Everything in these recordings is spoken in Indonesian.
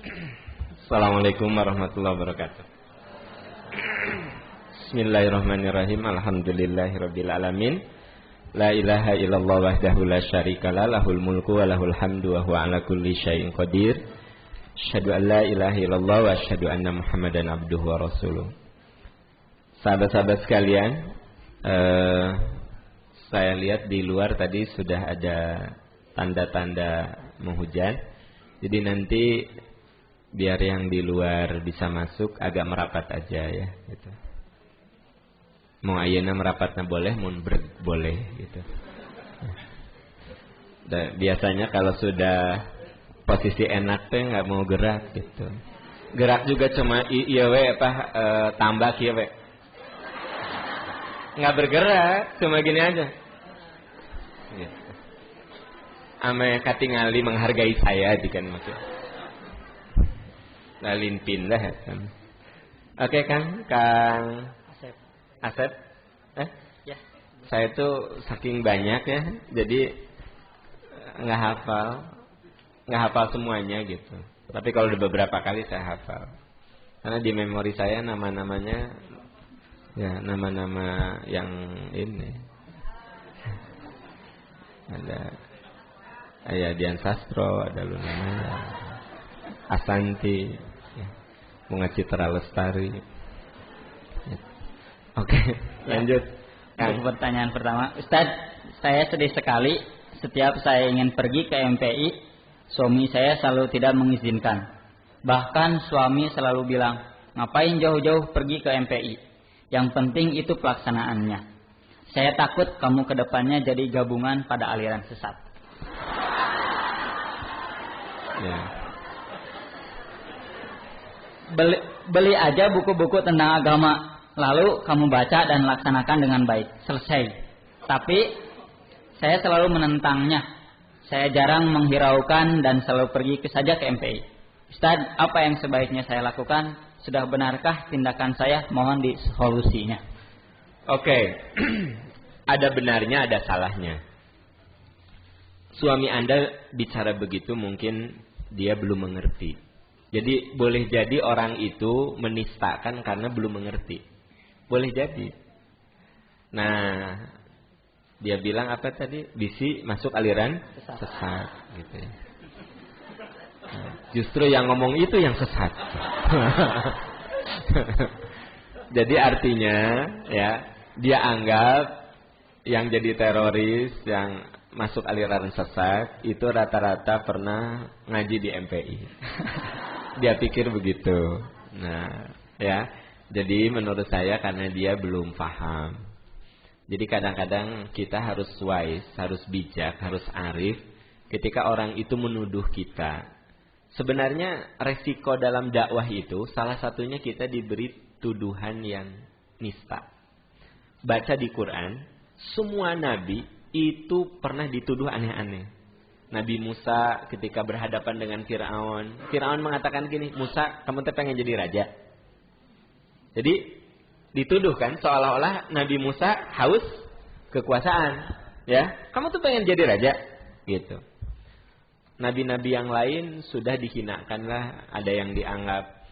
Assalamualaikum warahmatullahi wabarakatuh. Bismillahirrahmanirrahim. Alhamdulillahirabbil alamin. La ilaha illallah wahdahu la syarikalah, lahul mulku wa lahul hamdu wa huwa ala kulli syai'in qadir. Asyhadu an la ilaha illallah wa asyhadu anna Muhammadan abduhu wa rasuluh. Sahabat-sahabat sekalian, saya lihat di luar tadi sudah ada tanda-tanda menghujan. Jadi nanti biar yang di luar bisa masuk agak merapat aja ya gitu. Mau ayeuna merapatna boleh, mun boleh gitu. Biasanya kalau sudah posisi enak teh nggak mau gerak gitu. Gerak juga cuma iya we tambah kieu we. Nggak bergerak, cuma gini aja. Gitu. Ame katingali menghargai saya dikan maksud. Lalin pindah kan. Oke Kang Asep. Ya. Saya tuh saking banyak ya, jadi nggak hafal semuanya gitu. Tapi kalau udah beberapa kali saya hafal, karena di memori saya nama-namanya, ya nama-nama yang ini. Ada Ayah Dian Sastro, ada Luna Maya, Asanti, ya. Bunga Citra Lestari. Oke, lanjut. Untuk pertanyaan pertama, Ustadz, saya sedih sekali setiap saya ingin pergi ke MPI, suami saya selalu tidak mengizinkan. Bahkan suami selalu bilang, ngapain jauh-jauh pergi ke MPI? Yang penting itu pelaksanaannya. Saya takut kamu ke depannya jadi gabungan pada aliran sesat. Ya. Beli aja buku-buku tentang agama. Lalu kamu baca dan laksanakan dengan baik. Selesai. Tapi saya selalu menentangnya. Saya jarang menghiraukan dan selalu pergi saja ke MPI. Ustadz, apa yang sebaiknya saya lakukan? Sudah benarkah tindakan saya? Mohon disolusinya. Oke. Ada benarnya, ada salahnya. Suami Anda bicara begitu mungkin dia belum mengerti. Jadi boleh jadi orang itu menistakan karena belum mengerti. Boleh jadi. Nah, dia bilang apa tadi? Bisi masuk aliran sesat gitu ya. Nah, justru yang ngomong itu yang sesat. Jadi artinya ya, dia anggap yang jadi teroris, yang masuk aliran sesat itu rata-rata pernah ngaji di MPI. Dia pikir begitu. Nah, ya. Jadi menurut saya karena dia belum paham. Jadi kadang-kadang kita harus wise, harus bijak, harus arif ketika orang itu menuduh kita. Sebenarnya resiko dalam dakwah itu salah satunya kita diberi tuduhan yang nista. Baca di Quran, semua nabi itu pernah dituduh aneh-aneh. Nabi Musa ketika berhadapan dengan Fir'aun, Fir'aun mengatakan gini, Musa, kamu pengen jadi raja? Jadi dituduh kan seolah-olah Nabi Musa haus kekuasaan, ya. Kamu tuh pengen jadi raja, gitu. Nabi-nabi yang lain sudah dihinakanlah, ada yang dianggap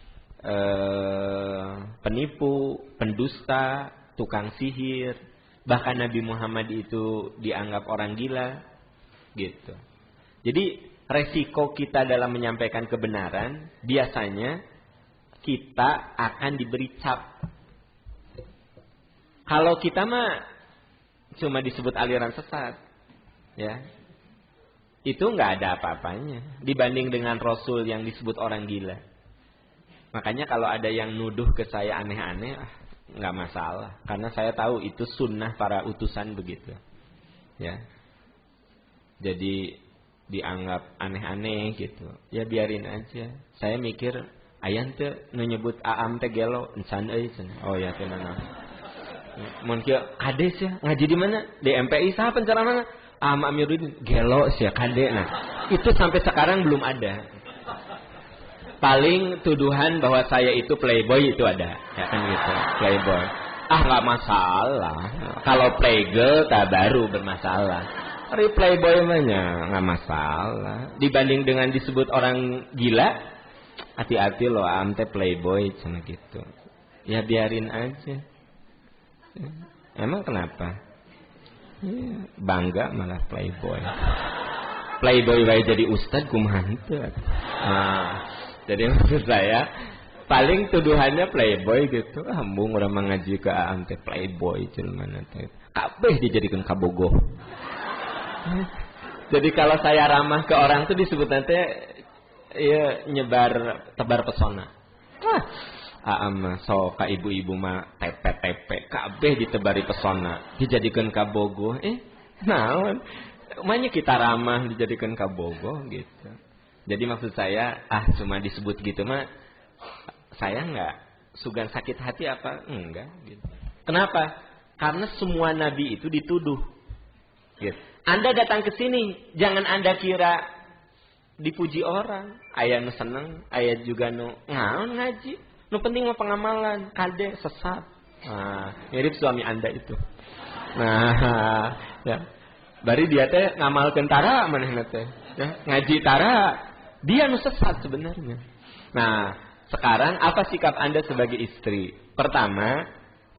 penipu, pendusta, tukang sihir. Bahkan Nabi Muhammad itu dianggap orang gila, gitu. Jadi resiko kita dalam menyampaikan kebenaran biasanya kita akan diberi cap. Kalau kita mah cuma disebut aliran sesat, ya, itu nggak ada apa-apanya dibanding dengan Rasul yang disebut orang gila. Makanya kalau ada yang nuduh ke saya aneh-aneh, nggak masalah, karena saya tahu itu sunnah para utusan begitu, ya. Jadi dianggap aneh-aneh gitu, ya biarin aja. Saya mikir ayan teh nyebut aam teh gelo encan euy cenah. Oh ya teh naon. Mun kieu kades ya ngaji di mana? Di MPI saha penceramana? Am Amiruddin gelo sia kade. Nah, itu sampai sekarang belum ada. Paling tuduhan bahwa saya itu playboy itu ada. Ya kan gitu, playboy. Enggak masalah. Kalau playgirl tak baru bermasalah. Hari playboy mah enggak masalah. Dibanding dengan disebut orang gila, hati-hati loh, am teh playboy cina gitu. Ya biarin aja. Emang kenapa? Ya, bangga malah playboy. Playboy bae jadi ustad kumaha teu. Nah, jadi maksud saya paling tuduhannya playboy gitu. Hambung urang ngaji ke am teh playboy jelema teh. Kabeh dijadikeun kabogoh. Jadi kalau saya ramah ke orang tuh disebut nanti ya tebar pesona. Mah so ka ibu-ibu mah tepe-tepe kabeh ditebari pesona, dijadikeun kabogoh. Naon? Umanya kita ramah dijadikan kabogoh gitu. Jadi maksud saya cuma disebut gitu mah saya enggak sugan sakit hati apa enggak gitu. Kenapa? Karena semua nabi itu dituduh. Gitu. Anda datang ke sini jangan Anda kira dipuji orang, aya nu seneng, aya juga nu ngaon ngaji. Nu penting mah pengamalan, kade sesat. Nah, mirip suami Anda itu. Nah, ya. Bari dia teh ngamalkeun tara manehna teh. Ya, ngaji tara, dia nu sesat sebenarnya. Nah, sekarang apa sikap Anda sebagai istri? Pertama,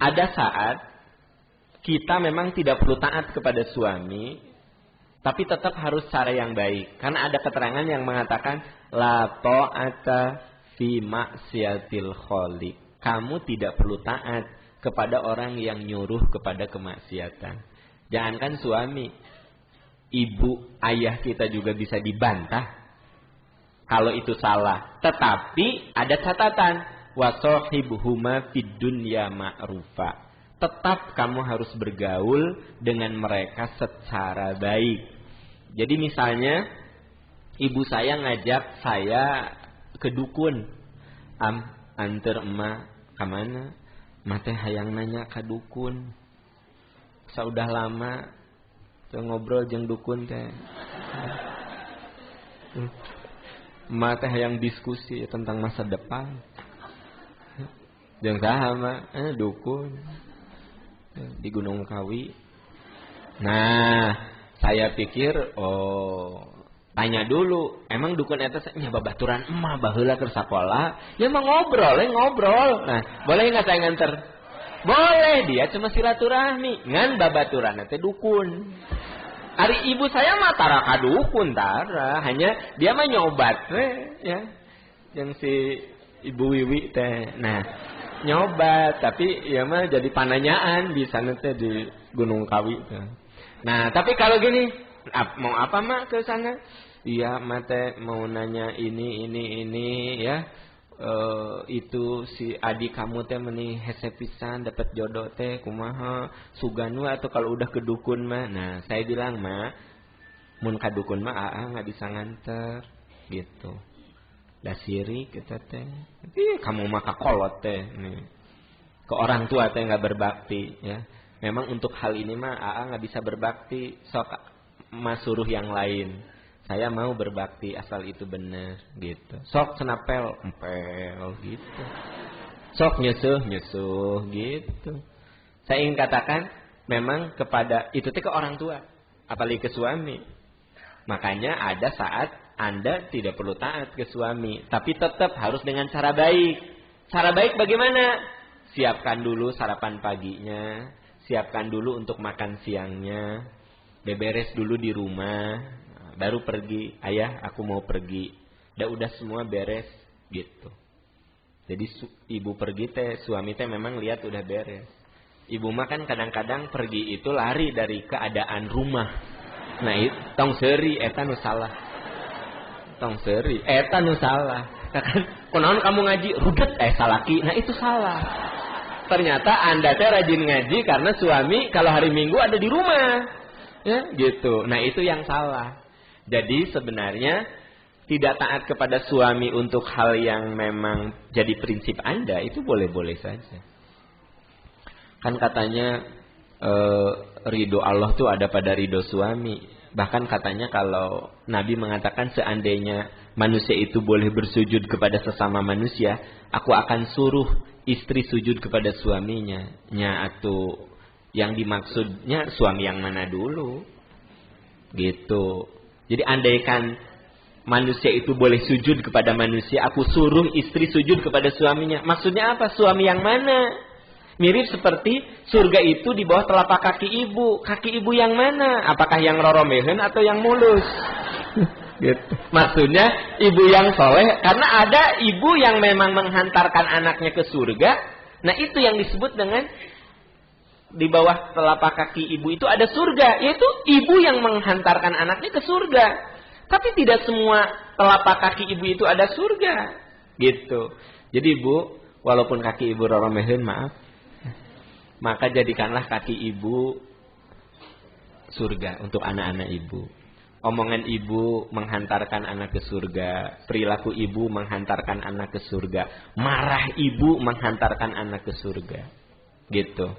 ada saat kita memang tidak perlu taat kepada suami, tapi tetap harus cara yang baik. Karena ada keterangan yang mengatakan la ta'ata fi maksiatil khaliq. Kamu tidak perlu taat kepada orang yang nyuruh kepada kemaksiatan. Jangankan suami, ibu, ayah kita juga bisa dibantah kalau itu salah. Tetapi ada catatan, wasohibuhuma fid dunya ma'rufa. Tetap kamu harus bergaul dengan mereka secara baik. Jadi misalnya ibu saya ngajak saya ke dukun, antar emak kemana? Emak teh hayang nanya ke dukun. Saudah lama tuh ngobrol jeung dukun teh. Emak teh hayang diskusi tentang masa depan. Jeung saha mah? Dukun di Gunung Kawi. Nah, saya pikir tanya dulu, emang dukun eta nya babaturan emah baheula keur sakola? Ya mah ngobrol. Nah, boleh enggak saya nganter? Boleh, dia cuma silaturahmi. Ngan babaturan teh dukun. Ari ibu saya mah tara ka dukun tara, hanya dia mah nyobat ya. Yang si Ibu Wiwi teh. Nah, nyobat tapi ya mah jadi pananyaan di sana teh di Gunung Kawi teh. Nah, tapi kalau gini, mau apa mak ke sana? Iya, mate mau nanya ini ya. Itu si adik kamu teh meuni hese pisan dapat jodoh teh kumaha sugan we atau kalau udah ke dukun mah. Nah, saya bilang mak, mun ka dukun mah enggak bisa nganter gitu. Da sirik kita teh. Kamu mah kakolot teh nih. Ke orang tua teh enggak berbakti ya. Memang untuk hal ini mah enggak bisa berbakti. Sok mas suruh yang lain. Saya mau berbakti asal itu benar gitu. Sok senapel, empel gitu. Sok nyusuh gitu. Saya ingin katakan memang kepada itu ke orang tua, apalagi ke suami. Makanya ada saat Anda tidak perlu taat ke suami, tapi tetap harus dengan cara baik. Cara baik bagaimana? Siapkan dulu sarapan paginya, siapkan dulu untuk makan siangnya, beberes dulu di rumah. Baru pergi, ayah aku mau pergi. Udah semua beres gitu. Jadi ibu pergi teh, suami teh memang lihat udah beres. Ibu mah kan kadang-kadang pergi itu lari dari keadaan rumah. Nah itu tong seuri eta nu salah. Tong seuri eta nu salah. Kunaon kamu ngaji rudet salaki. Nah itu salah. Ternyata Anda teh rajin ngaji karena suami kalau hari Minggu ada di rumah. Ya gitu. Nah itu yang salah. Jadi sebenarnya tidak taat kepada suami untuk hal yang memang jadi prinsip Anda itu boleh-boleh saja. Kan katanya ridho Allah tuh ada pada ridho suami. Bahkan katanya kalau Nabi mengatakan seandainya manusia itu boleh bersujud kepada sesama manusia, aku akan suruh istri sujud kepada suaminya. Nya atau yang dimaksudnya suami yang mana dulu? Gitu. Jadi andaikan manusia itu boleh sujud kepada manusia, aku suruh istri sujud kepada suaminya. Maksudnya apa? Suami yang mana? Mirip seperti surga itu di bawah telapak kaki ibu. Kaki ibu yang mana? Apakah yang roromehen atau yang mulus? Gitu. Maksudnya ibu yang soleh, karena ada ibu yang memang menghantarkan anaknya ke surga. Nah itu yang disebut dengan di bawah telapak kaki ibu itu ada surga, yaitu ibu yang menghantarkan anaknya ke surga. Tapi tidak semua telapak kaki ibu itu ada surga, gitu. Jadi ibu, walaupun kaki ibu roromehen, maaf, maka jadikanlah kaki ibu surga untuk anak-anak ibu. Omongan ibu menghantarkan anak ke surga, perilaku ibu menghantarkan anak ke surga, marah ibu menghantarkan anak ke surga, gitu.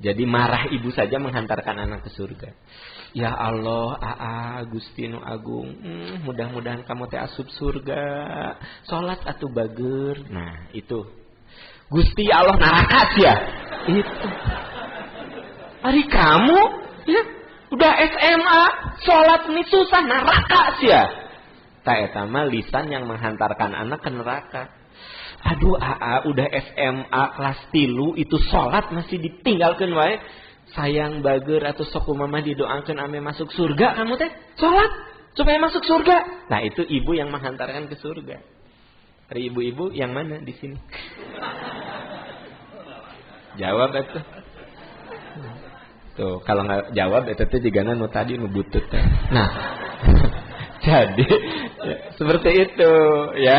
Jadi marah ibu saja menghantarkan anak ke surga. Ya Allah, Gusti Nu Agung, mudah-mudahan kamu teh asup surga. Salat atuh bager. Nah, itu. Gusti Allah neraka ya. Itu. Ari kamu ya udah SMA, salat ini susah neraka ya. Ta eta mah lisan yang menghantarkan anak ke neraka. Aduh, udah SMA kelas 3 itu salat masih ditinggalkeun wae. Sayang bager atau sok mama didoakan ame masuk surga kamu teh. Salat supaya masuk surga. Nah, itu ibu yang menghantarkan ke surga. Dari ibu-ibu yang mana di sini? Jawab itu. Tuh, kalau nggak jawab itu tuh juga nu tadi nu butut. Nah, jadi ya, seperti itu ya.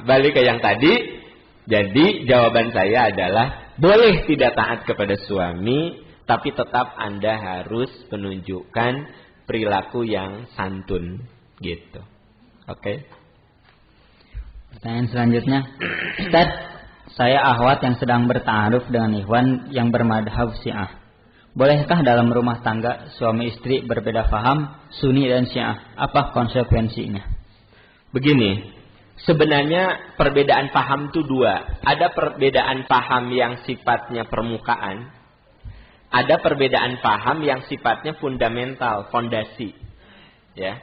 Balik ke yang tadi. Jadi jawaban saya adalah boleh tidak taat kepada suami, tapi tetap Anda harus menunjukkan perilaku yang santun, gitu. Oke. Pertanyaan selanjutnya, Ustaz, saya akhwat yang sedang bertaaruf dengan ikhwan yang bermadhab Syiah. Bolehkah dalam rumah tangga suami istri berbeda faham, Sunni dan Syiah? Apa konsekuensinya? Begini. Sebenarnya perbedaan paham itu dua. Ada perbedaan paham yang sifatnya permukaan. Ada perbedaan paham yang sifatnya fundamental, fondasi. Ya.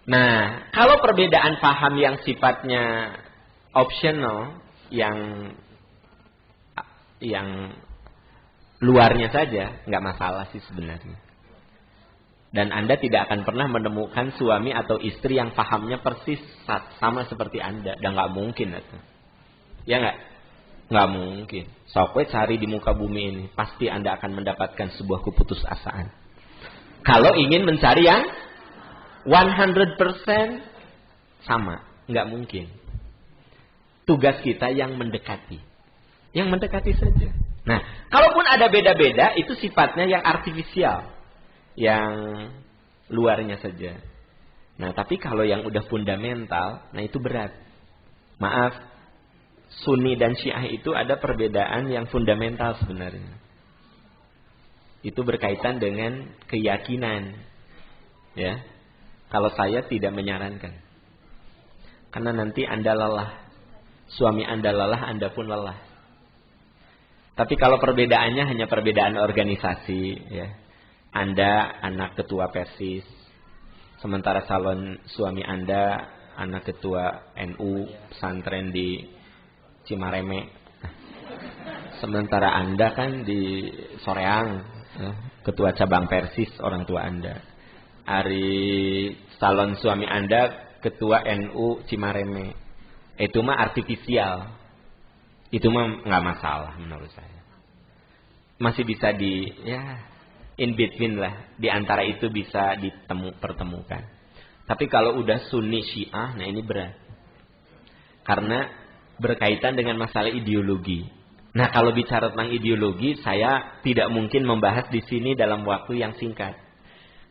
Nah, kalau perbedaan paham yang sifatnya optional, yang luarnya saja, nggak masalah sih sebenarnya. Dan Anda tidak akan pernah menemukan suami atau istri yang pahamnya persis sama seperti Anda. Dan nggak mungkin itu. Ya nggak? Nggak mungkin. Sokwe cari di muka bumi ini, pasti Anda akan mendapatkan sebuah keputusasaan. Kalau ingin mencari yang 100% sama, nggak mungkin. Tugas kita yang mendekati. Yang mendekati saja. Nah, kalaupun ada beda-beda, itu sifatnya yang artifisial. Yang luarnya saja. Nah, tapi kalau yang udah fundamental, nah itu berat. Maaf, Sunni dan Syiah itu ada perbedaan yang fundamental sebenarnya. Itu berkaitan dengan keyakinan. Ya. Kalau saya tidak menyarankan. Karena nanti Anda lelah. Suami Anda lelah, Anda pun lelah. Tapi kalau perbedaannya hanya perbedaan organisasi, ya. Anda anak ketua Persis, sementara calon suami Anda anak ketua NU pesantren di Cimareme. Sementara Anda kan di Soreang, ketua cabang Persis orang tua Anda. Ari calon suami Anda ketua NU Cimareme. Itu mah artifisial. Itu mah nggak masalah menurut saya. Masih bisa in between lah, di antara itu bisa pertemukan. Tapi kalau udah Sunni Syiah, nah ini berat. Karena berkaitan dengan masalah ideologi. Nah, kalau bicara tentang ideologi, saya tidak mungkin membahas di sini dalam waktu yang singkat.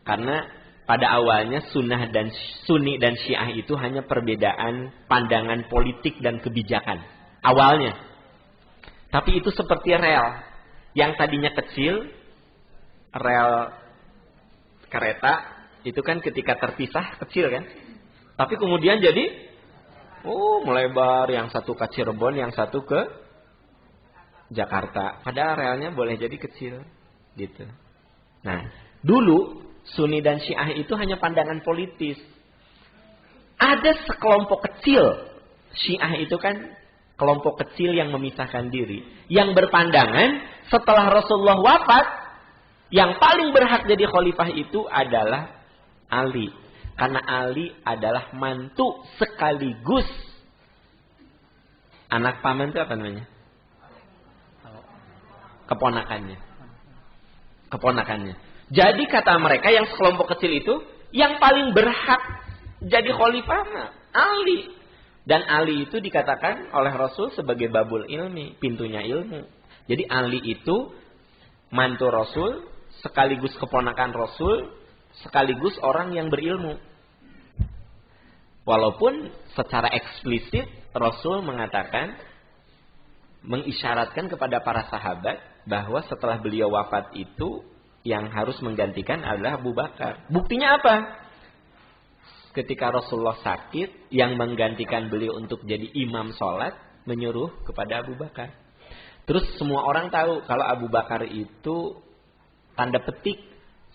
Karena pada awalnya Sunni dan Syiah itu hanya perbedaan pandangan politik dan kebijakan. Awalnya. Tapi itu seperti rel. Yang tadinya kecil, rel kereta itu kan ketika terpisah kecil kan, tapi kemudian jadi melebar, yang satu ke Cirebon, yang satu ke Jakarta. Padahal relnya boleh jadi kecil gitu. Nah, dulu Sunni dan Syiah itu hanya pandangan politis. Ada sekelompok kecil, Syiah itu kan kelompok kecil yang memisahkan diri, yang berpandangan setelah Rasulullah wafat, yang paling berhak jadi khalifah itu adalah Ali. Karena Ali adalah mantu sekaligus anak paman itu apa namanya? Keponakannya. Jadi kata mereka yang sekelompok kecil itu, yang paling berhak jadi khalifah Ali. Dan Ali itu dikatakan oleh Rasul sebagai babul ilmi, pintunya ilmu. Jadi Ali itu mantu Rasul, sekaligus keponakan Rasul, sekaligus orang yang berilmu. Walaupun secara eksplisit Rasul mengatakan, mengisyaratkan kepada para sahabat bahwa setelah beliau wafat itu yang harus menggantikan adalah Abu Bakar. Buktinya apa? Ketika Rasulullah sakit, yang menggantikan beliau untuk jadi imam sholat, menyuruh kepada Abu Bakar. Terus semua orang tahu kalau Abu Bakar itu tanda petik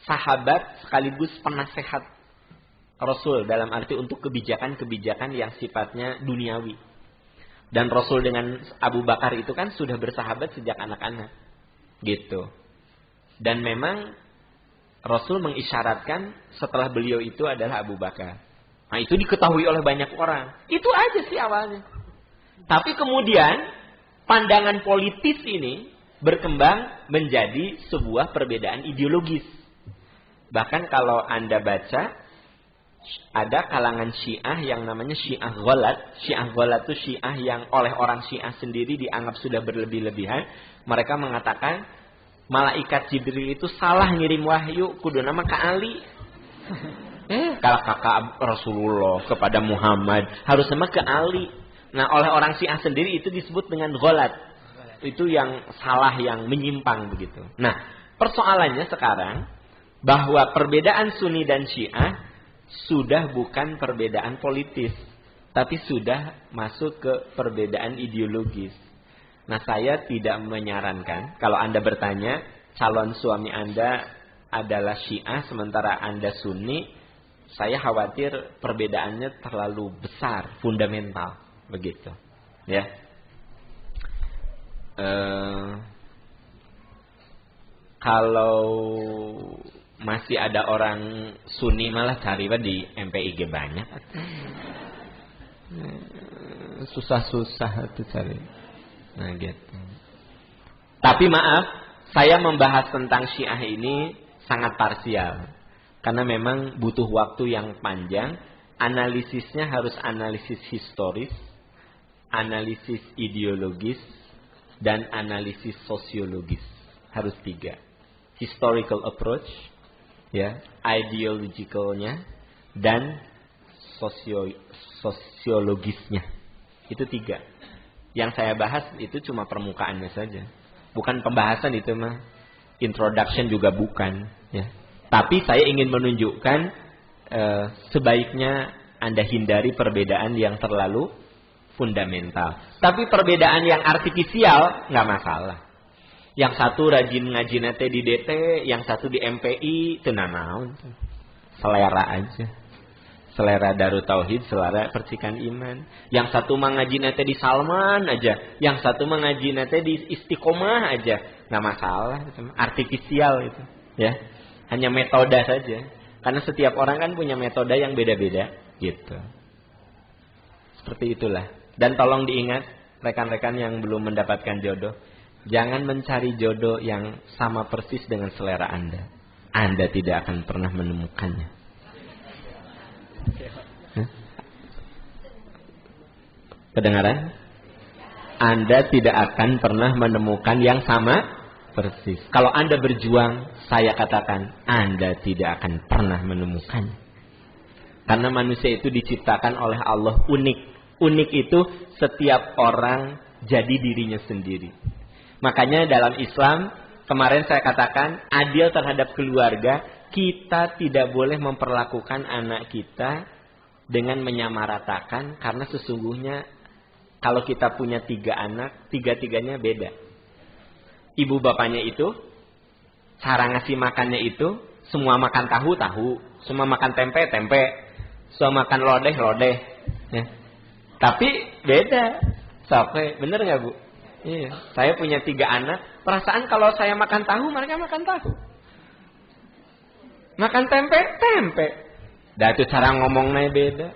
sahabat sekaligus penasehat Rasul, dalam arti untuk kebijakan-kebijakan yang sifatnya duniawi. Dan Rasul dengan Abu Bakar itu kan sudah bersahabat sejak anak-anak. Gitu. Dan memang Rasul mengisyaratkan setelah beliau itu adalah Abu Bakar. Nah, itu diketahui oleh banyak orang. Itu aja sih awalnya. Tapi kemudian pandangan politis ini berkembang menjadi sebuah perbedaan ideologis. Bahkan kalau Anda baca, ada kalangan Syiah yang namanya Syiah Ghalat. Syiah Ghalat itu Syiah yang oleh orang Syiah sendiri dianggap sudah berlebih-lebihan. Mereka mengatakan malaikat Jibril itu salah ngirim wahyu, kudu nama ke Ali. Kalau kakak Rasulullah kepada Muhammad harus nama ke Ali. Nah, oleh orang Syiah sendiri itu disebut dengan Ghalat. Itu yang salah, yang menyimpang begitu. Nah, persoalannya sekarang bahwa perbedaan Sunni dan Syiah sudah bukan perbedaan politis, tapi sudah masuk ke perbedaan ideologis. Nah, saya tidak menyarankan, kalau Anda bertanya, calon suami Anda adalah Syiah, sementara Anda Sunni, saya khawatir perbedaannya terlalu besar, fundamental. Begitu. Ya. Kalau masih ada orang Sunni malah cari di MPIG banyak. Susah-susah tuh cari. Nah gitu. Tapi maaf, saya membahas tentang Syiah ini sangat parsial. Karena memang butuh waktu yang panjang. Analisisnya harus analisis historis, analisis ideologis, dan analisis sosiologis. Harus 3. Historical approach, ya, ideologicalnya, dan sosiologisnya. Itu 3. Yang saya bahas itu cuma permukaannya saja, bukan pembahasan itu mah, introduction juga bukan, ya. Tapi saya ingin menunjukkan sebaiknya Anda hindari perbedaan yang terlalu fundamental. Tapi perbedaan yang artifisial nggak masalah. Yang satu rajin ngaji nate di DT, yang satu di MPI, tenanaun. Selera aja. Selera Darut Tauhid, selera Percikan Iman. Yang satu mengaji nate di Salman aja, yang satu mengaji nate di Istiqomah aja. Nggak masalah, artifisial itu, ya. Hanya metode saja. Karena setiap orang kan punya metode yang beda-beda, gitu. Seperti itulah. Dan tolong diingat, rekan-rekan yang belum mendapatkan jodoh, jangan mencari jodoh yang sama persis dengan selera Anda. Anda tidak akan pernah menemukannya. Kedengaran? Anda tidak akan pernah menemukan yang sama persis. Kalau Anda berjuang, saya katakan, Anda tidak akan pernah menemukannya. Karena manusia itu diciptakan oleh Allah unik. Unik itu setiap orang jadi dirinya sendiri. Makanya dalam Islam, kemarin saya katakan, adil terhadap keluarga, kita tidak boleh memperlakukan anak kita dengan menyamaratakan, karena sesungguhnya kalau kita punya 3 anak, 3-3-nya beda. Ibu bapaknya itu, cara ngasih makannya itu, Semua makan tahu, semua makan tempe, semua makan lodeh. Ya. Tapi beda. Sampai bener nggak Bu? Iya. Saya punya 3 anak. Perasaan kalau saya makan tahu, mereka makan tahu. Makan tempe. Dah itu cara ngomongnya beda.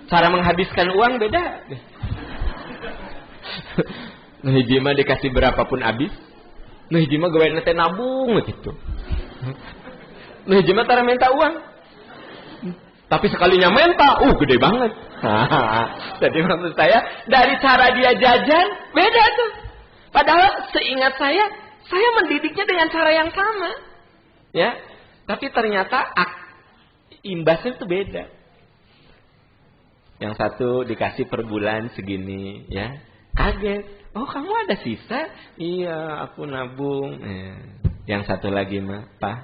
Cara menghabiskan uang beda. Nah, hiji mah dikasih berapapun habis. Nah, hiji mah gawe teh nabung gitu. Nah, hiji mah tara minta uang. Tapi sekalinya minta, gede banget. Jadi maksud saya, dari cara dia jajan beda tuh. Padahal seingat saya mendidiknya dengan cara yang sama. Ya. Tapi ternyata imbasnya itu beda. Yang satu dikasih per bulan segini, ya. Kaget. Oh, kamu ada sisa? Iya, aku nabung. Yang satu lagi mah, Pak,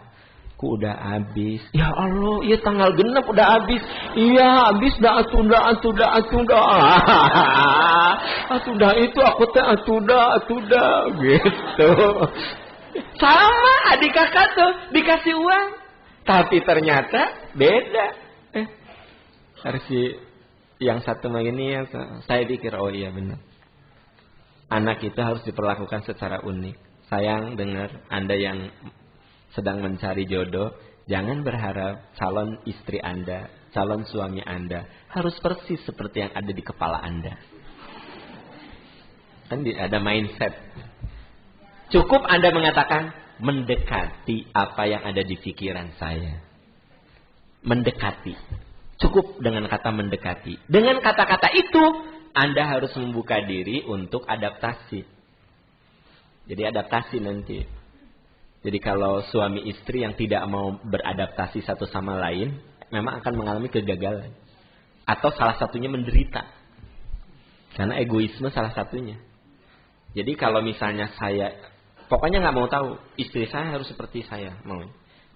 aku udah habis. Ya Allah, iya tanggal genep udah habis. Iya, habis dah atuda. Atuda itu aku teh atuda gitu. Sama adik kakak tuh dikasih uang. Tapi ternyata beda. Versi yang satu mah ini yang saya pikir, oh iya benar. Anak itu harus diperlakukan secara unik. Sayang dengar, Anda yang sedang mencari jodoh, jangan berharap calon istri Anda, calon suami Anda harus persis seperti yang ada di kepala Anda. Kan ada mindset. Cukup Anda mengatakan mendekati apa yang ada di pikiran saya. Mendekati. Cukup dengan kata mendekati. Dengan kata-kata itu Anda harus membuka diri untuk adaptasi. Jadi adaptasi nanti. Jadi kalau suami istri yang tidak mau beradaptasi satu sama lain, memang akan mengalami kegagalan. Atau salah satunya menderita. Karena egoisme salah satunya. Jadi kalau misalnya saya, pokoknya nggak mau tahu, istri saya harus seperti saya mau.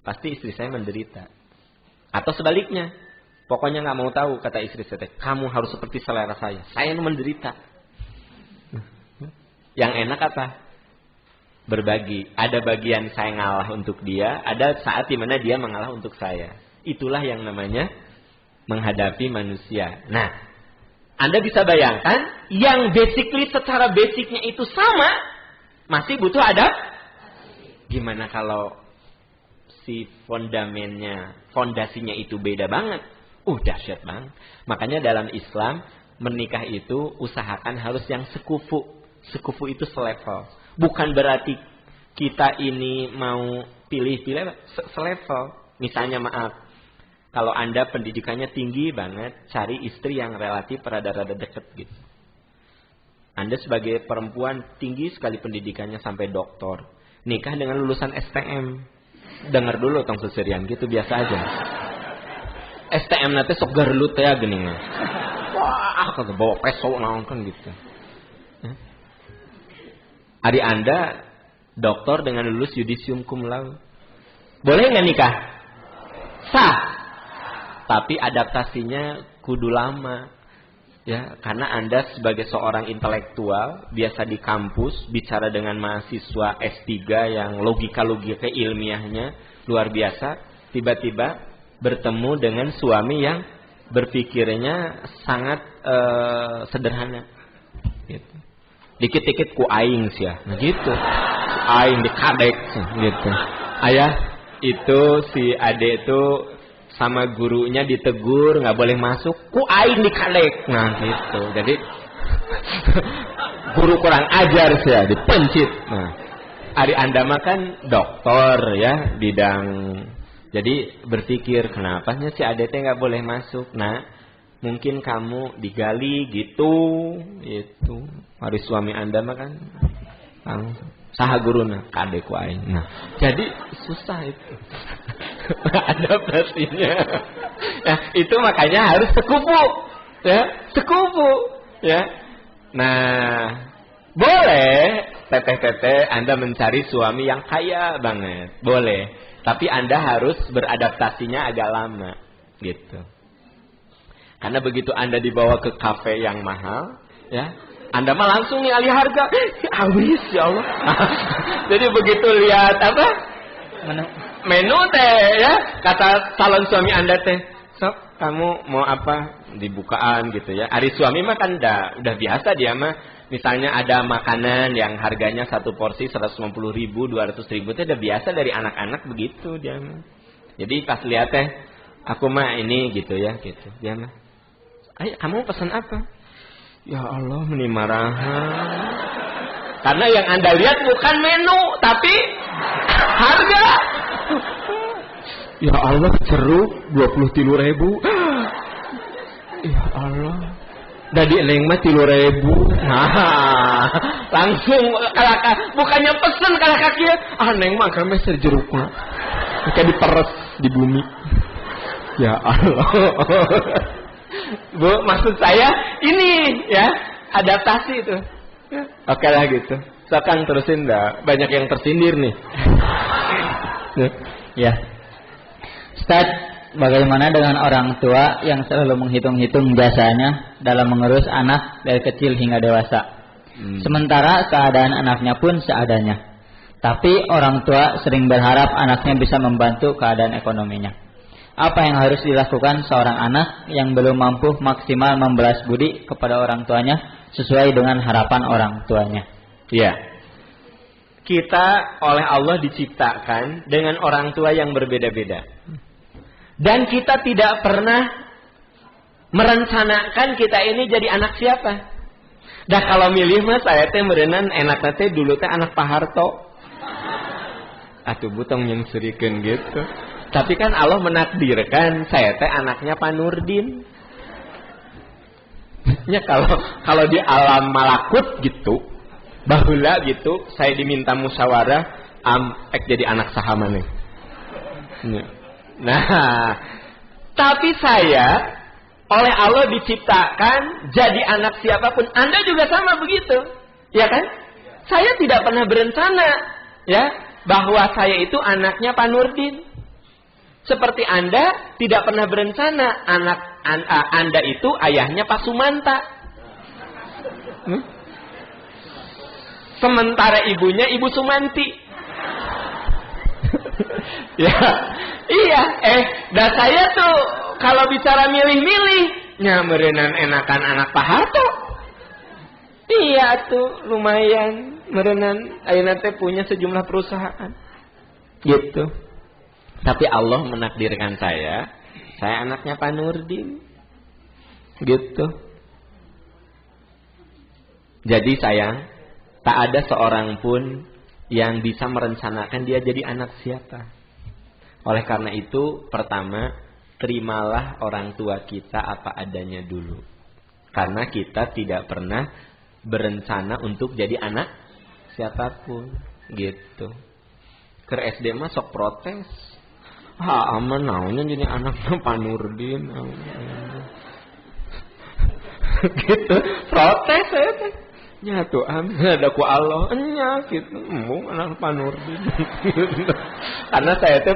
Pasti istri saya menderita. Atau sebaliknya, pokoknya nggak mau tahu, kata istri saya, kamu harus seperti selera saya yang menderita. Yang enak apa? Berbagi. Ada bagian saya ngalah untuk dia, ada saat dimana dia mengalah untuk saya. Itulah yang namanya menghadapi manusia. Nah, Anda bisa bayangkan, yang basically secara basicnya itu sama, masih butuh gimana kalau si fondasinya itu beda banget? Dahsyat banget. Makanya dalam Islam, menikah itu usahakan harus yang sekufu. Sekufu itu selevel. Bukan berarti kita ini mau pilih-pilih, selevel. Misalnya maaf, kalau Anda pendidikannya tinggi banget, cari istri yang relatif rada-rada deket gitu. Anda sebagai perempuan tinggi sekali pendidikannya sampai doktor, nikah dengan lulusan STM. Dengar dulu tong seserian gitu, biasa aja. STM nanti sok garlut ya gini. Wah, kata bawa peso nongkrong gitu. Hari Anda doktor dengan lulus yudisium cum laude. Boleh nggak nikah? Sah. Tapi adaptasinya kudu lama. Ya, karena Anda sebagai seorang intelektual, biasa di kampus, bicara dengan mahasiswa S3 yang logika-logika ilmiahnya luar biasa, tiba-tiba bertemu dengan suami yang berpikirnya sangat sederhana. Gitu. Dikit-dikit ku aing sih ya, nah gitu. Aing dikadek gitu. Ayah itu si ade itu sama gurunya ditegur nggak boleh masuk, ku aing dikadek. Nah gitu. Jadi guru kurang ajar sih ya, dipencit. Nah, hari Anda mah kan doktor ya, bidang. Jadi berpikir kenapanya si ade teh nggak boleh masuk. Nah, mungkin kamu digali gitu. Hari suami Anda mah kan saha guruna kade ku aing. Nah, jadi susah itu. Adaptasinya. Nah, itu makanya harus sekufu. Ya, sekufu, ya. Nah, boleh teteh-teteh Anda mencari suami yang kaya banget. Boleh. Tapi Anda harus beradaptasinya agak lama, gitu. Karena begitu Anda dibawa ke kafe yang mahal, ya, Anda mah langsung nih alih harga, habis ya Allah. Jadi begitu lihat apa? menu teh ya, kata calon suami Anda teh, sok kamu mau apa dibukaan gitu ya. Ari suami mah kan udah biasa dia mah, misalnya ada makanan yang harganya satu porsi 150.000, 200.000 teh udah biasa dari anak-anak begitu dia mah. Jadi pas lihat teh, aku mah ini gitu ya gitu. Dia mah, ayo kamu pesan apa? Ya Allah, meni marahan. Karena yang Anda lihat bukan menu, tapi harga. Ya Allah, jeruk 23.000. Ya Allah. Dadi eleng mah 3.000. Nah, langsung kalaka, bukannya pesen kalaka kieu. Ah neng mah kami jeruk mah. Kayak diperes di bumi. Ya Allah. Bu, maksud saya ini ya, adaptasi itu. Oke lah gitu. Sekarang terusin dah. Banyak yang tersindir nih. Ya. Ustaz, bagaimana dengan orang tua yang selalu menghitung-hitung jasanya dalam mengurus anak dari kecil hingga dewasa? Sementara keadaan anaknya pun seadanya. Tapi orang tua sering berharap anaknya bisa membantu keadaan ekonominya. Apa yang harus dilakukan seorang anak yang belum mampu maksimal membalas budi kepada orang tuanya sesuai dengan harapan orang tuanya? Ya. Kita oleh Allah diciptakan dengan orang tua yang berbeda-beda. Dan kita tidak pernah merencanakan kita ini jadi anak siapa. Dah kalau milih mah saya teh meureunan enakna teh dulu teh anak Pak Harto. Atuh butong yang serikeun gitu. Tapi kan Allah menakdirkan saya teh anaknya Pak Nurdin. Ya kalau di alam malakut gitu, baheula gitu, saya diminta musyawarah jadi anak saha maneh. Nah, tapi saya oleh Allah diciptakan jadi anak siapapun. Anda juga sama begitu, ya kan? Saya tidak pernah berencana, ya, bahwa saya itu anaknya Pak Nurdin. Seperti Anda tidak pernah berencana Anda itu ayahnya Pak Sumanta. Sementara ibunya Ibu Sumanti. Ya, iya. Dan saya tuh kalau bicara milih-milih, meureunnan enakan anak Pak Harto. Iya tuh, lumayan. Meureunnan ayeuna teh punya sejumlah perusahaan. Gitu. Tapi Allah menakdirkan saya anaknya Pak Nurdin. Gitu. Jadi sayang, tak ada seorang pun yang bisa merencanakan dia jadi anak siapa. Oleh karena itu, pertama, terimalah orang tua kita apa adanya dulu. Karena kita tidak pernah berencana untuk jadi anak siapapun. Gitu. Ke SD mah sok protes. Aman naonnya jadi anaknya Pak Nurdin. Gitu, protes saya teh. Ya tuh ada ku Allah nya gitu. Anak Pak Nurdin. Karena saya teh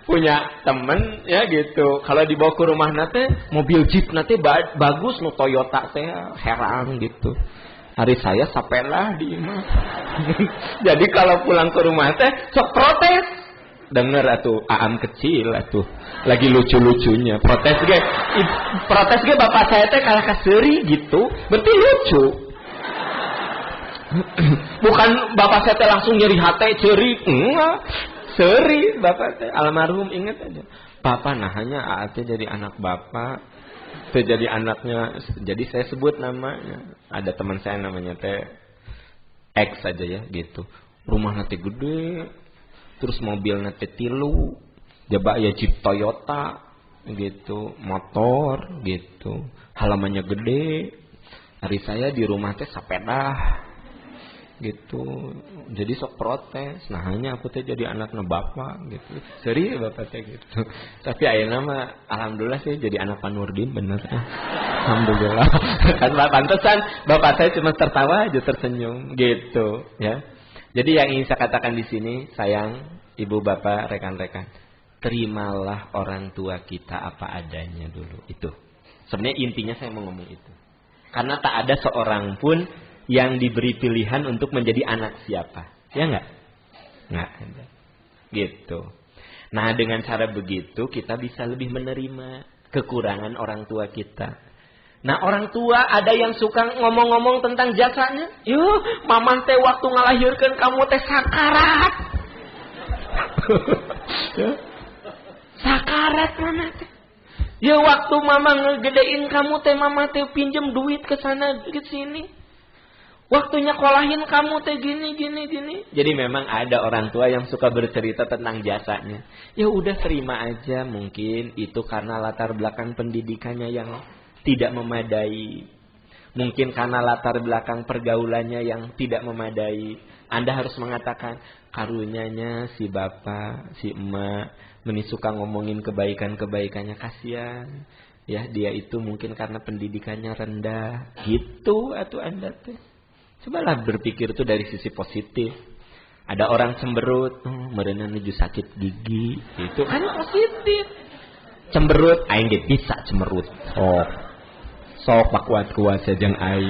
punya temen ya gitu. Kalau dibawa ke rumah nate mobil Jeep nate bagus nu Toyota teh heran gitu. Hari saya sapelah di imah. Jadi kalau pulang ke rumah teh sok protes. Dengar atuh Aam kecil atuh lagi lucu-lucunya protes ge bapak saya teh kalah kaseri gitu berarti lucu. Bukan bapak saya teh langsung nyeri hati cerik, enggak seri bapak teh almarhum. Ingat aja bapak hanya teh jadi anak bapak teh jadi anaknya, jadi saya sebut namanya. Ada teman saya namanya teh X aja ya gitu, rumah nanti gede. Terus mobil nanti 3, jaba ya Jeep Toyota gitu, motor gitu, halamannya gede. Hari saya di rumah teh sepeda gitu, jadi sok protes. Nah hanya aku teh jadi anaknya bapak gitu, seri bapak teh gitu. Tapi ayeuna mah alhamdulillah sih jadi anak Pak Nurdin bener. Alhamdulillah. Kan pantesan bapak saya cuma tertawa aja tersenyum gitu ya. Jadi yang ingin saya katakan di sini, sayang, ibu bapak, rekan-rekan, terimalah orang tua kita apa adanya dulu. Itu. Sebenarnya intinya saya mau ngomong itu. Karena tak ada seorang pun yang diberi pilihan untuk menjadi anak siapa. Ya enggak? Enggak ada. Gitu. Nah, dengan cara begitu kita bisa lebih menerima kekurangan orang tua kita. Nah, orang tua ada yang suka ngomong-ngomong tentang jasanya. Yuh, mamah teh waktu ngalahirkeun kamu teh sakarat. Sakarat mamah teh. Ya waktu mama ngegedein kamu teh mama teh pinjem duit ke sana ke sini. Waktunya kolahin kamu teh gini. Jadi memang ada orang tua yang suka bercerita tentang jasanya. Ya udah terima aja, mungkin itu karena latar belakang pendidikannya yang tidak memadai. Mungkin karena latar belakang pergaulannya yang tidak memadai. Anda harus mengatakan, karunyanya si bapak, si emak, meni suka ngomongin kebaikan-kebaikannya, kasihan. Ya, dia itu mungkin karena pendidikannya rendah. Gitu atuh Anda teh. Cobalah berpikir itu dari sisi positif. Ada orang cemberut, meureunna nuju sakit gigi, itu kan positif. Cemberut, aing ge bisa cemberut. Sok kuat-kuat sajang aing.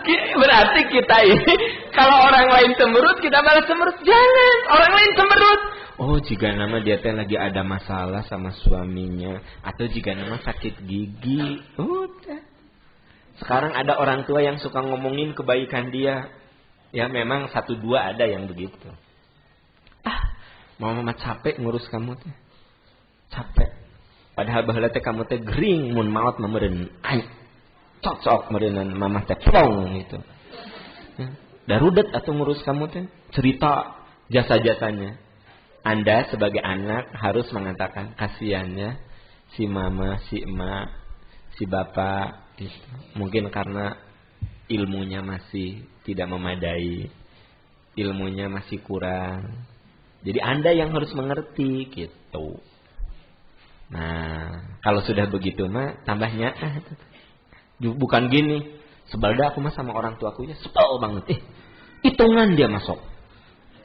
Gitu. Berarti kita ini kalau orang lain cemberut, kita balas cemberut. Jangan, orang lain cemberut. Oh, jika nama dia teh lagi ada masalah sama suaminya, atau jika nama sakit gigi, udah. Sekarang ada orang tua yang suka ngomongin kebaikan dia. Ya memang 1-2 ada yang begitu. Mama capek ngurus kamu teh. Capek. Padahal baheula teh kamu teh gering mun maot meureun. Ai. Cocok meureunna mama teh plong gitu. Darudet atuh ngurus kamu teh. Cerita jasa-jasanya. Anda sebagai anak harus mengatakan kasihannya si mama, si emak, si bapak. Mungkin karena ilmunya masih tidak memadai, ilmunya masih kurang. Jadi Anda yang harus mengerti gitu. Nah, kalau sudah begitu mah tambahnya bukan gini. Sebalda aku mah sama orang tuaku ya sebel banget. Hitungan dia masuk.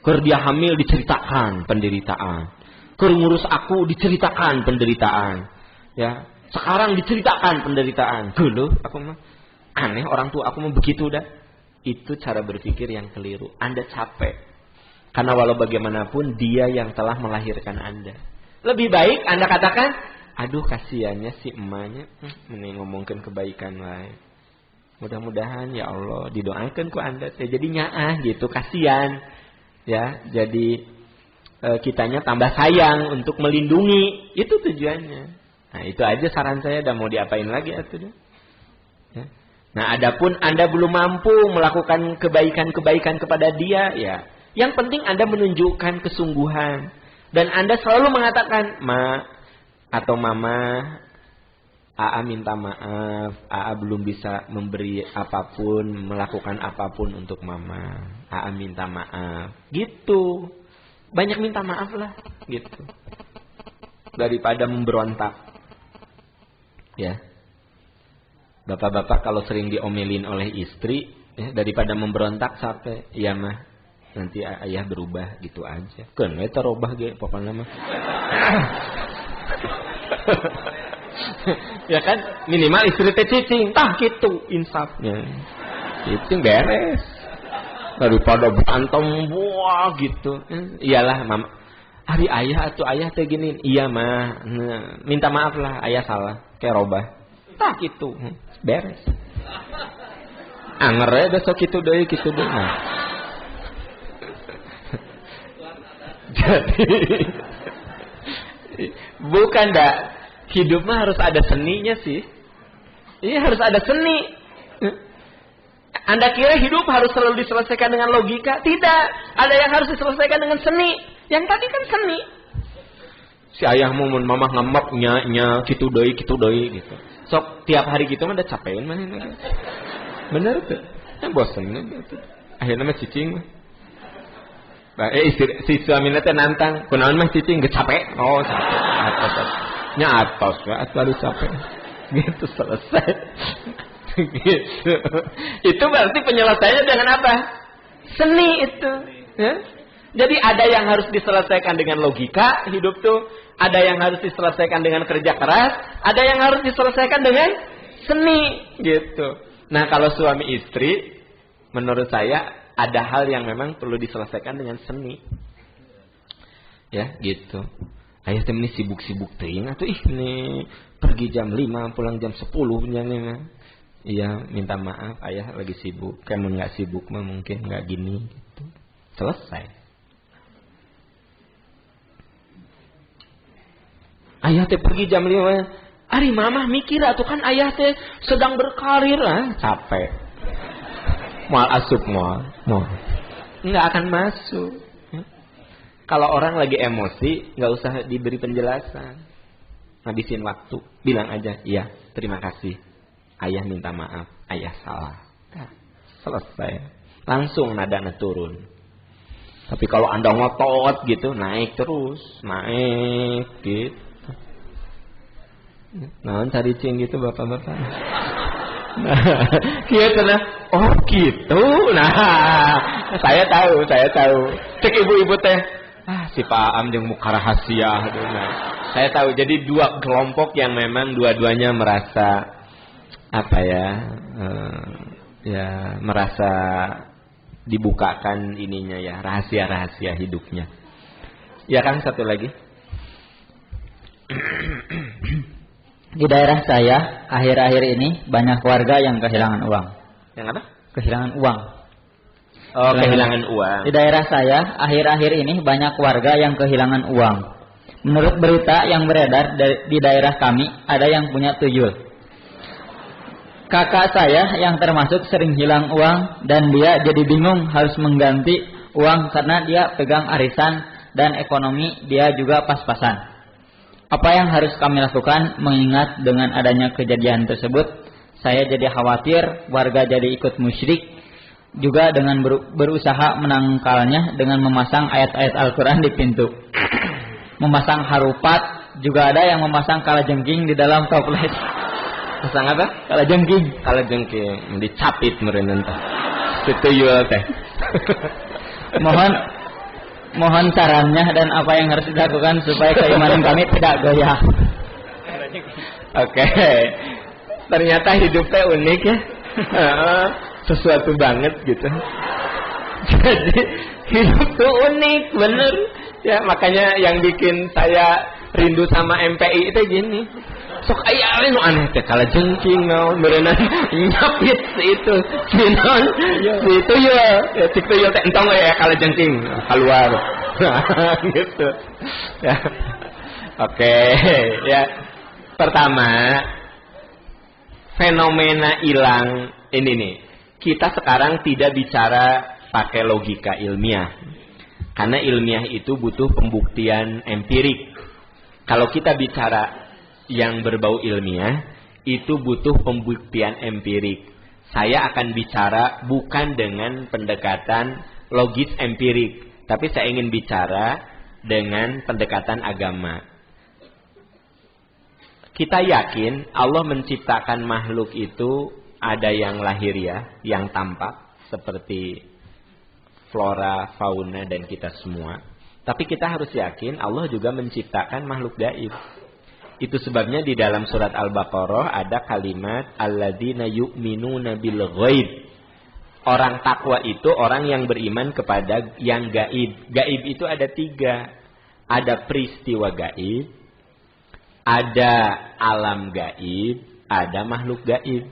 Keur dia hamil diceritakan penderitaan. Keur ngurus aku diceritakan penderitaan. Ya. Sekarang diceritakan penderitaan. Geluh aku mah. Aneh orang tua aku mah begitu dah. Itu cara berpikir yang keliru. Anda capek. Karena walau bagaimanapun dia yang telah melahirkan Anda. Lebih baik Anda katakan, aduh kasihannya si emaknya. Mending ngomongkan kebaikan lain. Mudah-mudahan ya Allah didoakan ku Anda. Jadi nyaah gitu. Kasihan. Ya, jadi kitanya tambah sayang untuk melindungi. Itu tujuannya. Nah, itu aja saran saya, dah mau diapain lagi atuh. Ya. Nah, adapun Anda belum mampu melakukan kebaikan-kebaikan kepada dia, ya. Yang penting Anda menunjukkan kesungguhan dan Anda selalu mengatakan, "Ma atau Mama, AA minta maaf, AA belum bisa memberi apapun, melakukan apapun untuk Mama. AA minta maaf." Gitu. Banyak minta maaf lah, gitu. Daripada memberontak. Ya, bapak-bapak kalau sering diomelin oleh istri, ya, daripada memberontak sampai, ya mah nanti ayah berubah gitu aja. Kan eta robah ge pokokna mah. Ya kan minimal istri teh cicing, tah gitu insafnya. Cicing beres. Daripada berantem buah gitu. Iyalah mama. Hari ayah atau ayah teh gini, iya mah, minta maaf lah ayah salah, kayak robah, tak gitu, beres. Anger ya besok gitu deh. Nah. Jadi bukan dah, hidup mah harus ada seninya sih. Iya harus ada seni. Anda kira hidup harus selalu diselesaikan dengan logika? Tidak, ada yang harus diselesaikan dengan seni. Yang tadi kan seni. Si ayahmu mun mamah ngemek nya kitu deui gitu. Sok tiap hari gitu mah udah capein mana gitu. Bener tuh. Kan bosen gitu. Akhirnya mah cicing. Nah, si suaminya teh nantang, kunaon mah cicing ge capek. Oh, capek. Atos. Nya atos ya, baru capek. Gitu selesai. Gitu. Itu berarti penyelesaiannya dengan apa? Seni itu. Ya? Jadi ada yang harus diselesaikan dengan logika, hidup tuh. Ada yang harus diselesaikan dengan kerja keras. Ada yang harus diselesaikan dengan seni. Gitu. Nah kalau suami istri, menurut saya ada hal yang memang perlu diselesaikan dengan seni. Ya, gitu. Ayah teh ini sibuk-sibuk teuing atuh ini pergi jam 5 pulang jam 10 nya nih. Iya, minta maaf ayah lagi sibuk. Kamu enggak sibuk mah mungkin enggak gini gitu. Selesai. Ayah teh pergi jam 5. Ari mamah mikir atuh kan ayah teh sedang berkarir capek. Moal asup moal. Enggak akan masuk. Kalau orang lagi emosi, enggak usah diberi penjelasan. Ngabisin waktu, bilang aja, "Iya, terima kasih. Ayah minta maaf, ayah salah." Nah, selesai. Langsung nadanya turun. Tapi kalau Anda ngotot gitu, naik terus, naik gitu. Nah, cari cing gitu bapak-bapak. Nah, gitu nah. Oh gitu. Nah, saya tahu. Cek ibu-ibu teh. Si Pak Am jeung muka rahasia. Nah, saya tahu. Jadi dua kelompok yang memang dua-duanya merasa apa ya? Merasa dibukakan ininya ya, rahasia-rahasia hidupnya. Ya kan satu lagi. Di daerah saya, akhir-akhir ini banyak warga yang kehilangan uang. Yang apa? Kehilangan uang. Oh, kehilangan uang. Di daerah saya, akhir-akhir ini banyak warga yang kehilangan uang. Menurut berita yang beredar di daerah kami, ada yang punya tuyul. Kakak saya yang termasuk sering hilang uang dan dia jadi bingung harus mengganti uang karena dia pegang arisan dan ekonomi dia juga pas-pasan. Apa yang harus kami lakukan mengingat dengan adanya kejadian tersebut, saya jadi khawatir warga jadi ikut musyrik, juga dengan berusaha menangkalnya dengan memasang ayat-ayat Al-Quran di pintu. Memasang harupat, juga ada yang memasang kalajengking di dalam toples. Pasang apa? Kalajengking, dicapit meureun teh. Tutuyul teh. Mohon sarannya dan apa yang harus dilakukan supaya keimanan kami tidak goyah. Oke. Ternyata hidup teh unik ya. Sesuatu banget gitu. Jadi hidup tuh unik, bener. Ya makanya yang bikin saya rindu sama MPI itu gini. Sok aya anu aneh teh kalajengking naon meureunna nyapit itu sinon itu ya cik tuyul teh entong ya kalajengking keluar gitu ya. Oke ya, pertama fenomena hilang ini nih, kita sekarang tidak bicara pakai logika ilmiah karena ilmiah itu butuh pembuktian empirik. Kalau kita bicara yang berbau ilmiah itu butuh pembuktian empirik. Saya akan bicara bukan dengan pendekatan logis empirik, tapi saya ingin bicara dengan pendekatan agama. Kita yakin Allah menciptakan makhluk itu ada yang lahiriah, yang tampak seperti flora, fauna dan kita semua. Tapi kita harus yakin Allah juga menciptakan makhluk gaib. Itu sebabnya di dalam surat Al-Baqarah ada kalimat alladzina yu'minuna bil ghaib. Orang takwa itu orang yang beriman kepada yang gaib. Gaib itu ada 3. Ada peristiwa gaib, ada alam gaib, ada makhluk gaib.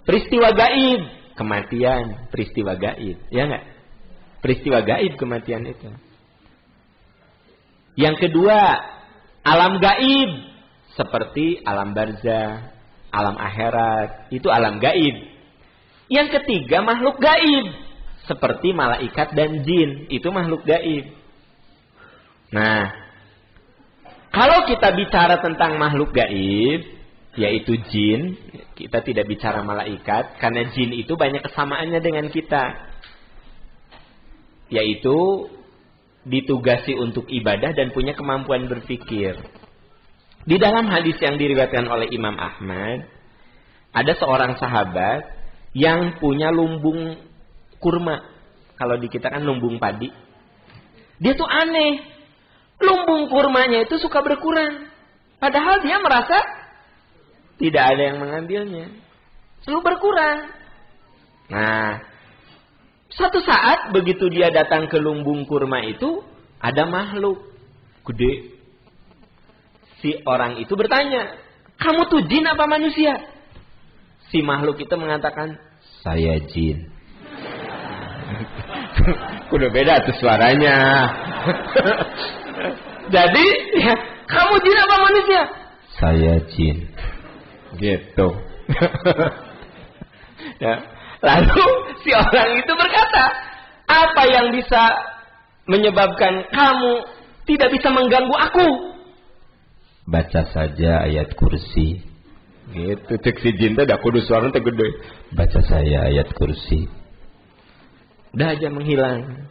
Peristiwa gaib, kematian, peristiwa gaib. Ya enggak? Peristiwa gaib kematian itu. Yang kedua, alam gaib. Seperti alam barzah, alam akhirat, itu alam gaib. Yang ketiga makhluk gaib, seperti malaikat dan jin, itu makhluk gaib. Nah, kalau kita bicara tentang makhluk gaib, yaitu jin, kita tidak bicara malaikat, karena jin itu banyak kesamaannya dengan kita. Yaitu ditugasi untuk ibadah dan punya kemampuan berpikir. Di dalam hadis yang diriwayatkan oleh Imam Ahmad, ada seorang sahabat yang punya lumbung kurma. Kalau di kita kan lumbung padi. Dia tuh aneh. Lumbung kurmanya itu suka berkurang. Padahal dia merasa tidak ada yang mengambilnya. Selalu berkurang. Nah, suatu saat begitu dia datang ke lumbung kurma itu, ada makhluk gede. Si orang itu bertanya, kamu tuh jin apa manusia? Si makhluk itu mengatakan, saya jin. Udah beda tuh suaranya. Jadi, ya, kamu jin apa manusia? Saya jin. Gitu. Ya. Lalu si orang itu berkata, apa yang bisa menyebabkan kamu tidak bisa mengganggu aku? Baca saja ayat kursi. Gitu, cek si jin teh dah kudu suara teh gede. Baca saya ayat kursi. Udah aja menghilang.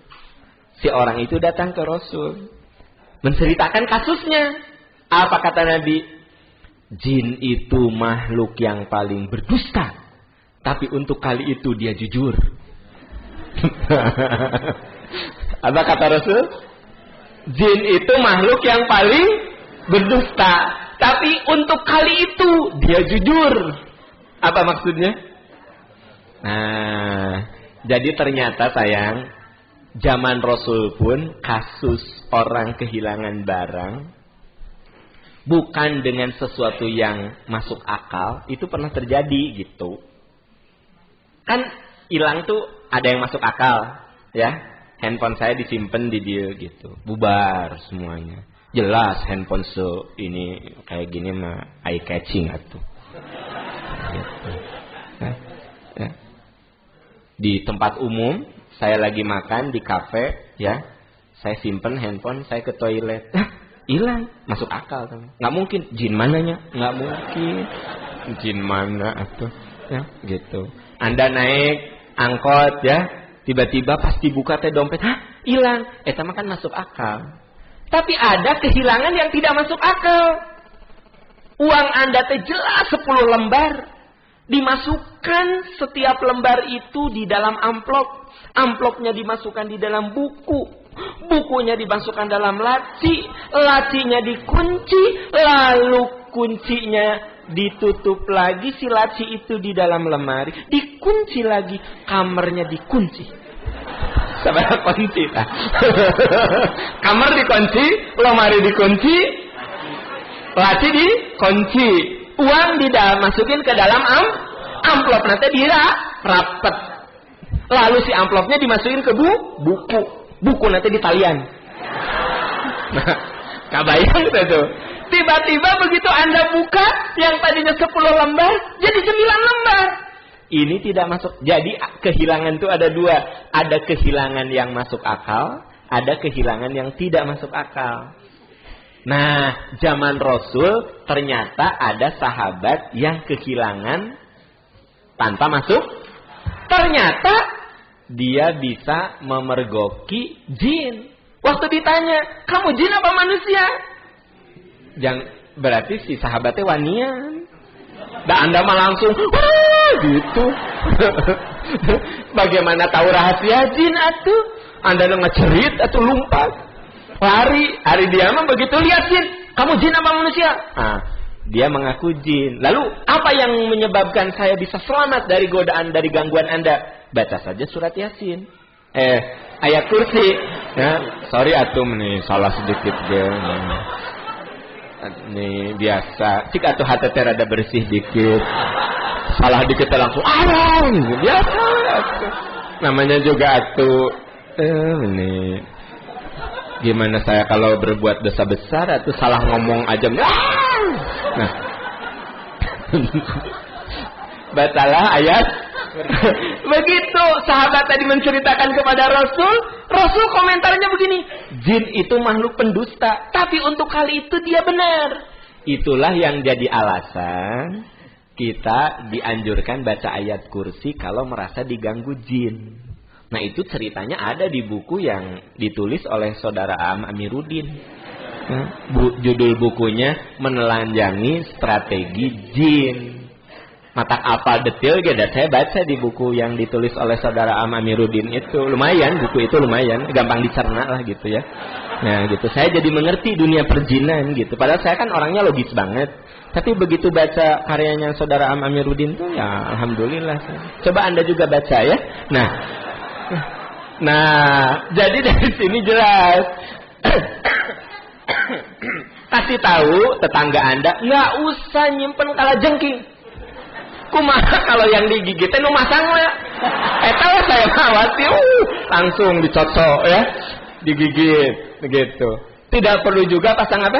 Si orang itu datang ke Rasul, menceritakan kasusnya. Apa kata Nabi? Jin itu makhluk yang paling berdusta, tapi untuk kali itu dia jujur. Apa kata Rasul? Jin itu makhluk yang paling berdusta, tapi untuk kali itu dia jujur. Apa maksudnya? Nah, jadi ternyata sayang, zaman Rasul pun kasus orang kehilangan barang bukan dengan sesuatu yang masuk akal, itu pernah terjadi gitu. Kan hilang tuh ada yang masuk akal, ya. Handphone saya disimpan di dia gitu, bubar semuanya. Jelas handphone ini kayak gini mah eye catching atuh. Gitu. Ya. Di tempat umum, saya lagi makan di kafe, ya. Saya simpen handphone, saya ke toilet. Hilang, masuk akal kan. Nggak mungkin, jin mananya? Nggak mungkin. Jin mana atuh? Ya, gitu. Anda naik angkot, ya, tiba-tiba pas dibuka teh dompet, hilang. Eta mah kan masuk akal. Tapi ada kehilangan yang tidak masuk akal. Uang Anda teh jelas 10 lembar. Dimasukkan setiap lembar itu di dalam amplop. Amplopnya dimasukkan di dalam buku. Bukunya dimasukkan dalam laci. Lacinya dikunci. Lalu kuncinya ditutup lagi. Si laci itu di dalam lemari. Dikunci lagi. Kamarnya dikunci. Sebenarnya kunci. Kamar dikunci, lemari dikunci, laci dikunci, uang masukin ke dalam amplop, nanti dirapet. Lalu si amplopnya dimasukin ke buku nanti ditalian. Nah, kabayang itu. Tiba-tiba begitu Anda buka, yang tadinya 10 lembar, jadi 9 lembar. Ini tidak masuk. Jadi kehilangan itu ada 2. Ada kehilangan yang masuk akal, ada kehilangan yang tidak masuk akal. Nah, zaman Rasul ternyata ada sahabat yang kehilangan tanpa masuk. Ternyata dia bisa memergoki jin. Waktu ditanya, kamu jin apa manusia? Berarti si sahabatnya wanian. Dan Anda mah langsung gitu. Bagaimana tahu rahasia jin atuh? Anda ngecerit atau lompat, lari. Hari dia mah begitu lihat jin, kamu jin apa manusia? Dia mengaku jin. Lalu apa yang menyebabkan saya bisa selamat dari godaan, dari gangguan Anda? Baca saja surat Yasin. Ayat kursi. Ya, sorry atum nih salah sedikit dia. Nih biasa. Cik atuh hati rada bersih dikit. Salah dikit langsung biasa. Namanya juga atuh. Ini gimana saya kalau berbuat dosa besar atau salah ngomong aja. Nah. Bacalah ayat. Begitu sahabat tadi menceritakan kepada Rasul, Rasul komentarnya begini, jin itu makhluk pendusta, tapi untuk kali itu dia benar. Itulah yang jadi alasan kita dianjurkan baca ayat kursi kalau merasa diganggu jin. Nah, itu ceritanya ada di buku yang ditulis oleh saudara Am Amiruddin. Judul bukunya Menelanjangi Strategi Jin. Matak apa detail gitu, saya baca di buku yang ditulis oleh saudara Am Amiruddin itu. Lumayan, buku itu lumayan, gampang dicerna lah gitu ya. Nah gitu, saya jadi mengerti dunia perjinan gitu. Padahal saya kan orangnya logis banget. Tapi begitu baca karyanya saudara Am Amiruddin tuh ya alhamdulillah. Coba Anda juga baca ya. Nah jadi dari sini jelas. Kasih tahu tetangga Anda, nggak usah nyimpen kalajengking. Kumaha kalau yang digigit nu masang ya. Eta saya mawati langsung dicocok ya, digigit begitu. Tidak perlu juga pasang apa?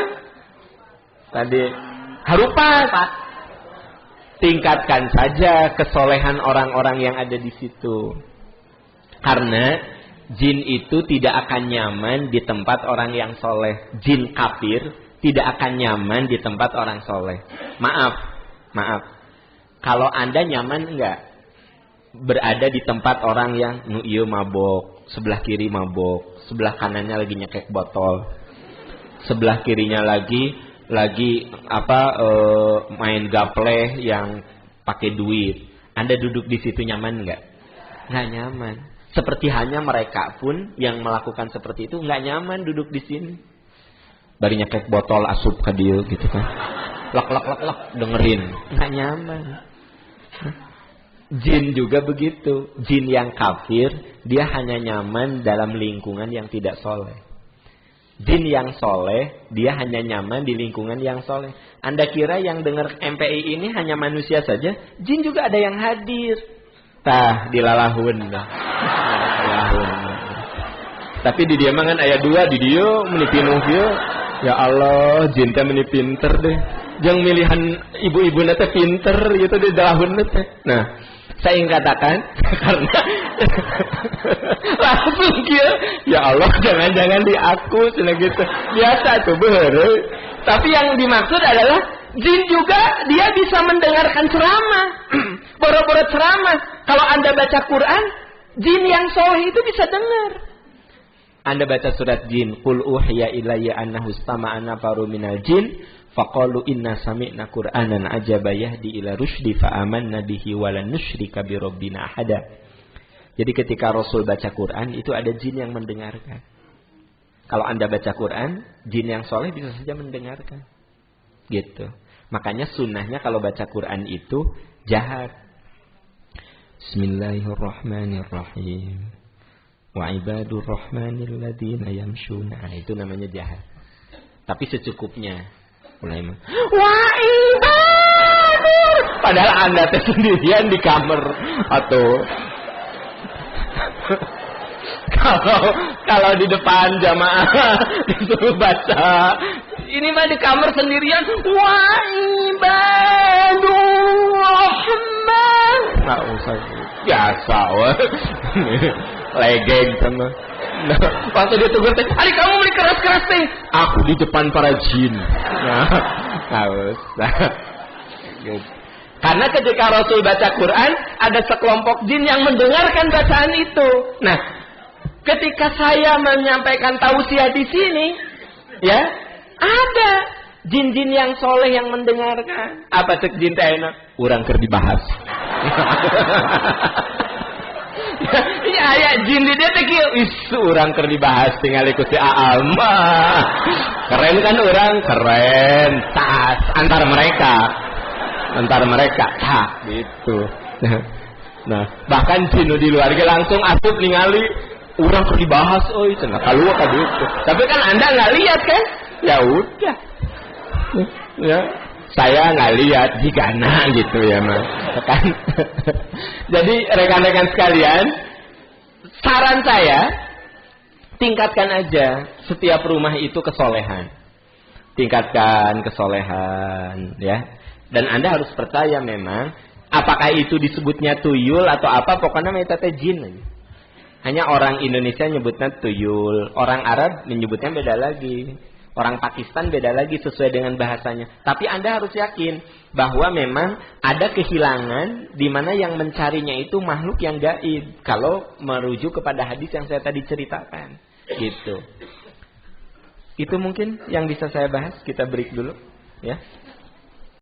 Tadi harupat. Tingkatkan saja kesolehan orang-orang yang ada di situ. Karena jin itu tidak akan nyaman di tempat orang yang soleh. Jin kafir tidak akan nyaman di tempat orang soleh. Maaf. Kalau Anda nyaman enggak berada di tempat orang yang iya mabok, sebelah kiri mabok, sebelah kanannya lagi nyekek botol, sebelah kirinya lagi main gapleh yang pakai duit. Anda duduk di situ nyaman enggak? Enggak nyaman. Seperti hanya mereka pun yang melakukan seperti itu enggak nyaman duduk di sini. Bari nyekek botol asup ke dia gitu kan. Lak dengerin, enggak nyaman. Jin juga begitu. Jin yang kafir, dia hanya nyaman dalam lingkungan yang tidak soleh. Jin yang soleh, dia hanya nyaman di lingkungan yang soleh. Anda kira yang dengar MPI ini hanya manusia saja? Jin juga ada yang hadir. Tah, dilalahun. Tapi di dia mangan ayat 2 di dia menipinuh dia. Ya Allah, jin teh meni pinter deh. Jangan milihan ibu-ibu nate pinter gitu di dalahun nate. Nah, saya ingin katakan karena langsung kia, ya Allah jangan-jangan di aku cina gitu. Biasa tuh bener. Tapi yang dimaksud adalah jin juga dia bisa mendengarkan ceramah. Boro-boro ceramah. Kalau Anda baca Quran, jin yang soleh itu bisa dengar. Anda baca surat jin, qul uhiya ilayya annahu istama'a nafaru minal jin faqalu inna sami'na qur'anan ajaba yahdi ila rusydi fa amanna bihi wa lan nusyrika bi rabbina ahada. Jadi ketika Rasul baca Quran itu ada jin yang mendengarkan. Kalau Anda baca Quran, jin yang soleh bisa saja mendengarkan. Gitu. Makanya sunnahnya kalau baca Quran itu jahat. Bismillahirrahmanirrahim. Wa ibadur rahmanil ladzina yamshuna. Itu namanya jahat. Tapi secukupnya. Mulai wa ibadur. Padahal Anda sendirian di kamar atau kalau di depan jamaah disuruh baca, ini mah di kamar sendirian. Wa ibadur rahman. Enggak usah. Biasa wah. Legeng sama. Nah, waktu dia tegur teh, "Adik kamu beli keras-keras teh." Aku di depan para jin. Nah, harus. Gitu. Karena ketika Rasul baca Quran, ada sekelompok jin yang mendengarkan bacaan itu. Nah, ketika saya menyampaikan tausiah di sini, ya, ada jin-jin yang soleh yang mendengarkan. Apa cek jin teh enak? Urang keur dibahas. Ini ayat jin di dia teh kieu isu urang keur dibahas tinggal ikuti Alma. Keren kan urang? Keren. Tas antar mereka gitu. Nah, bahkan jin di luar ge langsung asup ningali urang keur dibahas euy cenah kalua ka ditu. Tapi kan Anda enggak lihat kan? Ya udah. Ya. Saya nggak lihat jigana gitu ya mas kan. Jadi rekan-rekan sekalian, saran saya tingkatkan aja setiap rumah itu kesolehan, tingkatkan kesolehan ya. Dan Anda harus percaya memang apakah itu disebutnya tuyul atau apa, pokoknya mereka teh jin aja. Hanya orang Indonesia nyebutnya tuyul, orang Arab menyebutnya beda lagi. Orang Pakistan beda lagi sesuai dengan bahasanya. Tapi Anda harus yakin bahwa memang ada kehilangan di mana yang mencarinya itu makhluk yang gaib. Kalau merujuk kepada hadis yang saya tadi ceritakan. Gitu. Itu mungkin yang bisa saya bahas. Kita break dulu. Ya.